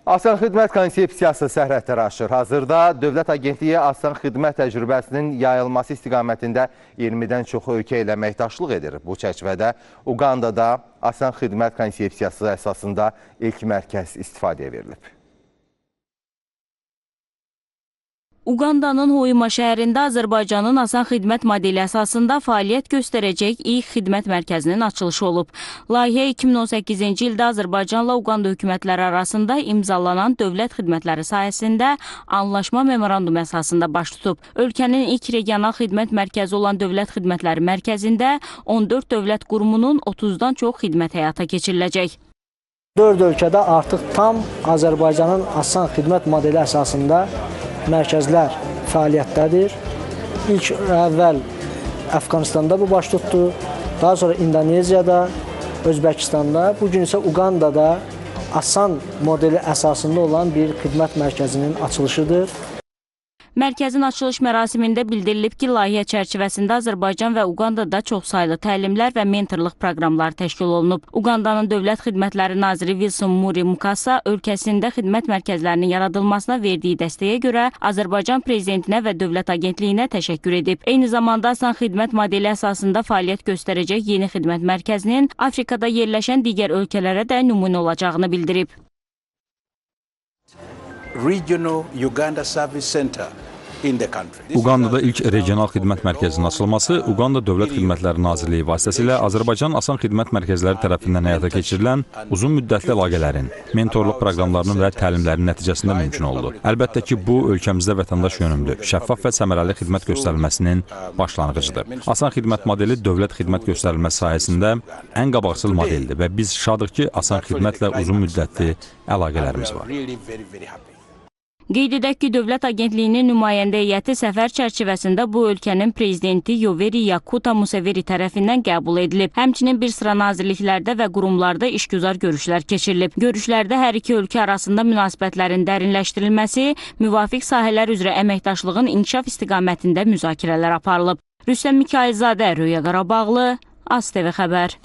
Asan xidmət konsepsiyası sərhədləri aşır. Hazırda Dövlət Agentliyi asan xidmət təcrübəsinin yayılması istiqamətində 20-dən çox ölkə ilə əməkdaşlıq edir. Bu çərçivədə Uqandada asan xidmət konsepsiyası əsasında ilk mərkəz istifadəyə verilib. Uqandanın Hoima şəhərində Azərbaycanın asan xidmət modeli əsasında fəaliyyət göstərəcək ilk xidmət mərkəzinin açılışı olub. Layihə 2018-ci ildə Azərbaycanla Uqanda hökumətləri arasında imzalanan dövlət xidmətləri sahəsində anlaşma memorandum əsasında baş tutub. Ölkənin ilk regional xidmət mərkəzi olan Dövlət Xidmətləri Mərkəzində 14 dövlət qurumunun 30-dan çox xidmət həyata keçiriləcək. 4 ölkədə artıq tam Azərbaycanın asan xidmət modeli əsasında mərkəzlər fəaliyyətdədir. İlk əvvəl Əfqanistanda bu baş tutdu, daha sonra İndoneziyada, Özbəkistanda, bugün isə Uqandada asan modeli əsasında olan bir xidmət mərkəzinin açılışıdır. Mərkəzin açılış mərasimində bildirilib ki, layihə çərçivəsində Azərbaycan və Uqandada çoxsaylı təlimlər və mentorluq proqramları təşkil olunub. Uqandanın Dövlət Xidmətləri Naziri Wilson Muri Mukasa ölkəsində xidmət mərkəzlərinin yaradılmasına verdiyi dəstəyə görə Azərbaycan Prezidentinə və Dövlət Agentliyinə təşəkkür edib. Eyni zamanda asan xidmət modeli əsasında fəaliyyət göstərəcək yeni xidmət mərkəzinin Afrikada yerləşən digər ölkələrə də nümunə olacağını bildirib. Regional Uganda Service Center Uqandada ilk regional xidmət mərkəzinin açılması Uqanda Dövlət Xidmətləri Nazirliyi vasitəsilə Azərbaycan Asan Xidmət Mərkəzləri tərəfindən həyata keçirilən uzun müddətli əlaqələrin, mentorluq proqramlarının və təlimlərin nəticəsində mümkün oldu. Əlbəttə ki, bu ölkəmizdə vətəndaş yönümlü, şəffaf və səmərəli xidmət göstərilməsinin başlanğıcıdır. Asan xidmət modeli dövlət xidmət göstərilməsi sayəsində ən qabaqcıl modeldir və biz şadıq ki, asan xidmətlə uzun müddətli əlaqələrimiz var. Qeyd edək ki, Dövlət Agentliyinin nümayəndə heyəti səfər çərçivəsində bu ölkənin prezidenti Yoweri Kaguta Museveni tərəfindən qəbul edilib. Həmçinin bir sıra nazirliklərdə və qurumlarda işgüzar görüşlər keçirilib. Görüşlərdə hər iki ölkə arasında münasibətlərin dərinləşdirilməsi, müvafiq sahələr üzrə əməkdaşlığın inkişaf istiqamətində müzakirələr aparılıb. Rüstəm Mikayılzadə, Röya Qarabağlı, AzTV xəbər.